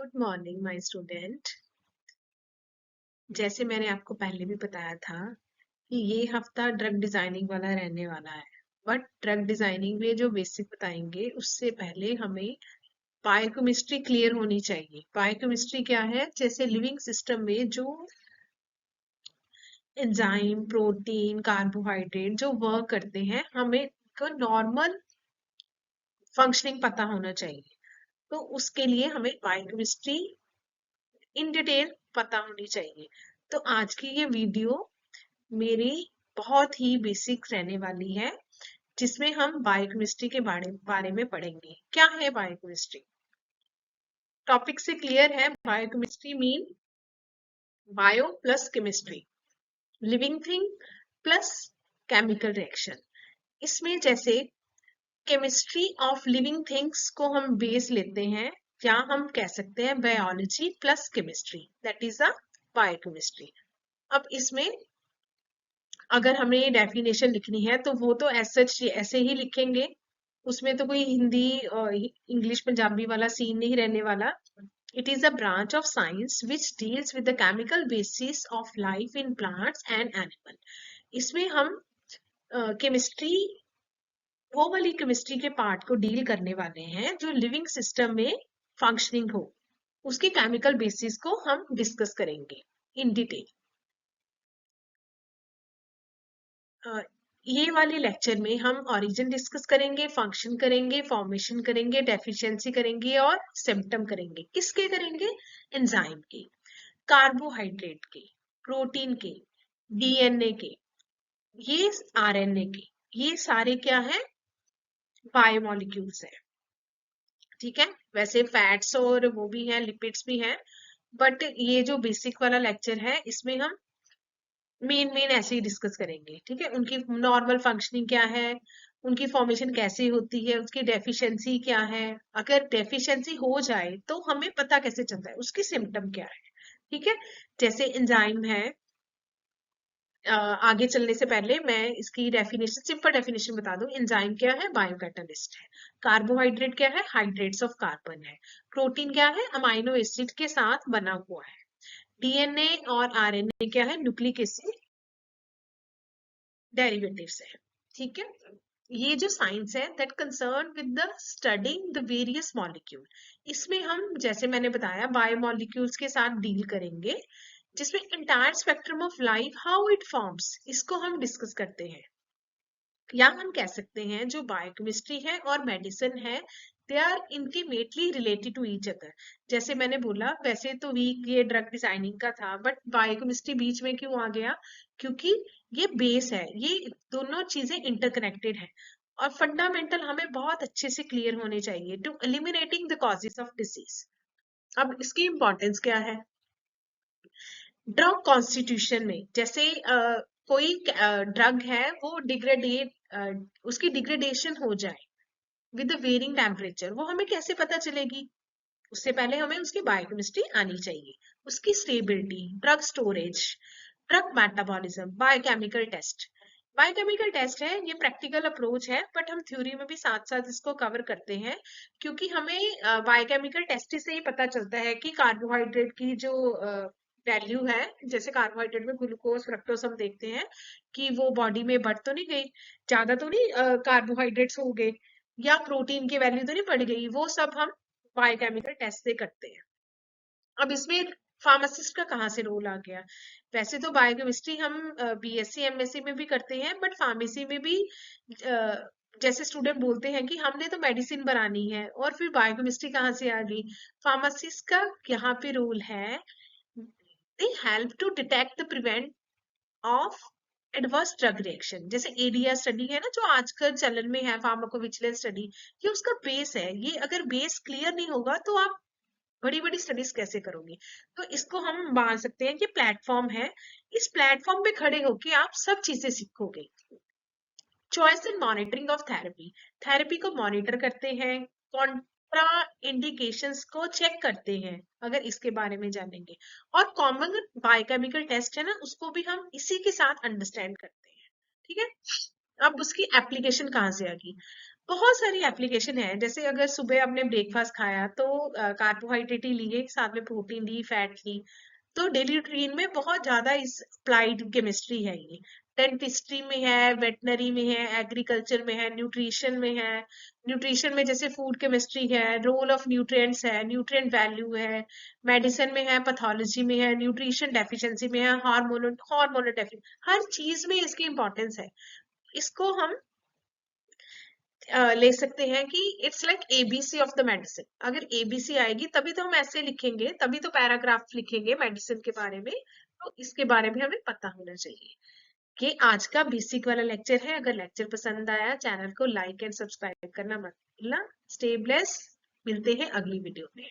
Good morning my student. जैसे मैंने आपको पहले भी बताया था कि ये हफ्ता ड्रग डिजाइनिंग वाला रहने वाला है। बट ड्रग डिजाइनिंग में जो बेसिक बताएंगे उससे पहले हमें बायोकेमिस्ट्री क्लियर होनी चाहिए। बायोकेमिस्ट्री क्या है? जैसे लिविंग सिस्टम में जो एंजाइम, प्रोटीन, कार्बोहाइड्रेट जो वर्क करते हैं, हमें को नॉर्मल फंक्शनिंग पता होना चाहिए। तो उसके लिए हमें बायोकेमिस्ट्री इन डिटेल पता होनी चाहिए। तो आज की ये वीडियो मेरी बहुत ही बेसिक रहने वाली है, जिसमें हम बायोकेमिस्ट्री के बारे में पढ़ेंगे। क्या है बायोकेमिस्ट्री? टॉपिक से क्लियर है? Biochemistry mean bio plus chemistry, living thing plus chemical reaction. इसमें जैसे केमिस्ट्री ऑफ लिविंग थिंग्स को हम बेस लेते हैं, या हम कह सकते हैं biology plus chemistry, that is a biochemistry. अब इसमें अगर हमें ये डेफिनेशन लिखनी है तो वो तो सच ऐसे ही लिखेंगे, उसमें तो कोई हिंदी इंग्लिश पंजाबी वाला सीन नहीं रहने वाला। It is a branch of science which deals with the chemical basis of life in plants and animal. इसमें हम केमिस्ट्री वो वाली केमिस्ट्री के पार्ट को डील करने वाले हैं जो लिविंग सिस्टम में फंक्शनिंग हो, उसके केमिकल बेसिस को हम डिस्कस करेंगे इन डिटेल। ये वाले लेक्चर में हम ओरिजिन डिस्कस करेंगे, फंक्शन करेंगे, फॉर्मेशन करेंगे, डेफिशिएंसी करेंगे और सिम्टम करेंगे। किसके करेंगे? एंजाइम के, कार्बोहाइड्रेट के, प्रोटीन के, डीएनए के, ये आरएनए के, ये सारे क्या है? बायोमोलिक्यूल्स है। ठीक है, वैसे फैट्स और वो भी है, लिपिड्स भी हैं, बट ये जो बेसिक वाला लेक्चर है इसमें हम मेन ऐसे ही डिस्कस करेंगे। ठीक है, उनकी नॉर्मल फंक्शनिंग क्या है, उनकी फॉर्मेशन कैसे होती है, उसकी डेफिशिएंसी क्या है, अगर डेफिशिएंसी हो जाए तो हमें पता कैसे चलता है, उसकी सिम्टम क्या है। ठीक है, जैसे एंजाइम है, आगे चलने से पहले मैं इसकी डेफिनेशन, सिंपल डेफिनेशन बता दूं। एंजाइम क्या है? बायोकैटालिस्ट है। कार्बोहाइड्रेट क्या है? हाइड्रेट्स ऑफ कार्बन है। प्रोटीन क्या है? अमाइनो एसिड के साथ बना हुआ है। डीएनए और आरएनए क्या है? न्यूक्लिक एसिड डेरिवेटिव्स है। ठीक है, ये जो साइंस है that concern with the studying the various molecule. इसमें हम, जैसे मैंने बताया, बायोमोलिक्यूल्स के साथ डील करेंगे, जिसमें entire spectrum of life, how it forms, इसको हम डिस्कस करते हैं। या हम कह सकते हैं जो बायोकेमिस्ट्री है और मेडिसिन है, they are intimately related to each other. जैसे मैंने बोला, वैसे तो वीक ये ड्रग डिजाइनिंग का था, बट बायोकेमिस्ट्री बीच में क्यों आ गया? क्योंकि ये बेस है, ये दोनों चीजें इंटरकनेक्टेड है और फंडामेंटल हमें बहुत अच्छे से क्लियर होने चाहिए to eliminating the causes of disease. अब इसकी इंपॉर्टेंस क्या है? ड्रग कॉन्स्टिट्यूशन में, जैसे कोई ड्रग है, वो डिग्रेडेट, उसकी डिग्रेडेशन हो जाए विद वेरिंग टेम्परेचर, वो हमें कैसे पता चलेगी? उससे पहले हमें उसकी बायोकेमिस्ट्री आनी चाहिए, उसकी stability, drug storage, drug metabolism, biochemical test. Biochemical test है, ये प्रैक्टिकल अप्रोच है, बट हम थ्योरी में भी साथ साथ इसको कवर करते हैं, क्योंकि हमें बायोकेमिकल टेस्ट से ही पता चलता है कि कार्बोहाइड्रेट की जो वैल्यू है, जैसे कार्बोहाइड्रेट में ग्लूकोज, फ्रक्टोज हम देखते हैं कि वो बॉडी में बढ़ तो नहीं गई, ज्यादा तो नहीं कार्बोहाइड्रेट्स हो गए, या प्रोटीन की वैल्यू तो नहीं बढ़ गई, वो सब हम बायोकेमिकल टेस्ट से करते हैं। अब इसमें फार्मासिस्ट का कहाँ से रोल आ गया? वैसे तो बायोकेमिस्ट्री हम बीएससी एमएससी में भी करते हैं, बट फार्मेसी में भी जैसे स्टूडेंट बोलते हैं कि हमने तो मेडिसिन बनानी है, और फिर बायोकेमिस्ट्री कहाँ से आ गई? फार्मासिस्ट का यहाँ पे रोल है, they help to detect the prevent of adverse drug reaction. जैसे एडीआर स्टडी है ना, जो आजकल चलन में है, फार्माकोविजिलेंस स्टडी, ये उसका बेस है। ये अगर बेस क्लियर नहीं होगा तो आप बड़ी बड़ी स्टडीज कैसे करोगे? तो इसको हम मान सकते हैं कि प्लेटफॉर्म है, इस प्लेटफॉर्म पे खड़े होके आप सब चीजें सीखोगे। Choice and monitoring of therapy, therapy को मॉनिटर करते हैं, कॉन्ट्रा इंडिकेशंस को चेक करते हैं, अगर इसके बारे में जानेंगे। और कॉमन बायोकेमिकल टेस्ट है ना, उसको भी हम इसी के साथ अंडरस्टैंड करते हैं। ठीक है, अब उसकी एप्लीकेशन कहाँ से आ गई? बहुत सारी एप्लीकेशन है। जैसे अगर सुबह आपने ब्रेकफास्ट खाया तो कार्बोहाइड्रेट ही लिए, साथ में प्रोटीन ली, फैट ली, तो डेली रूटीन में बहुत ज्यादा इस अप्लाइड केमिस्ट्री है ये। डेंटिस्ट्री में है, वेटनरी में है, एग्रीकल्चर में है, न्यूट्रिशन में है। न्यूट्रिशन में जैसे फूड केमिस्ट्री है, रोल ऑफ न्यूट्रिएंट्स है, न्यूट्रिएंट वैल्यू है। मेडिसिन में है, पैथोलॉजी में है, न्यूट्रिशन डेफिशिएंसी में है, हार्मोनल हार्मोनल डेफिशिएंसी, हर चीज में इसकी इंपॉर्टेंस है। इसको हम ले सकते हैं कि it's like ABC of the medicine. अगर एबीसी आएगी तभी तो हम ऐसे लिखेंगे, तभी तो पैराग्राफ लिखेंगे मेडिसिन के बारे में। तो इसके बारे में हमें पता होना चाहिए। कि आज का बेसिक वाला लेक्चर है। अगर लेक्चर पसंद आया, चैनल को लाइक एंड सब्सक्राइब करना मत भूलना। स्टे ब्लेस्ड, मिलते हैं अगली वीडियो में।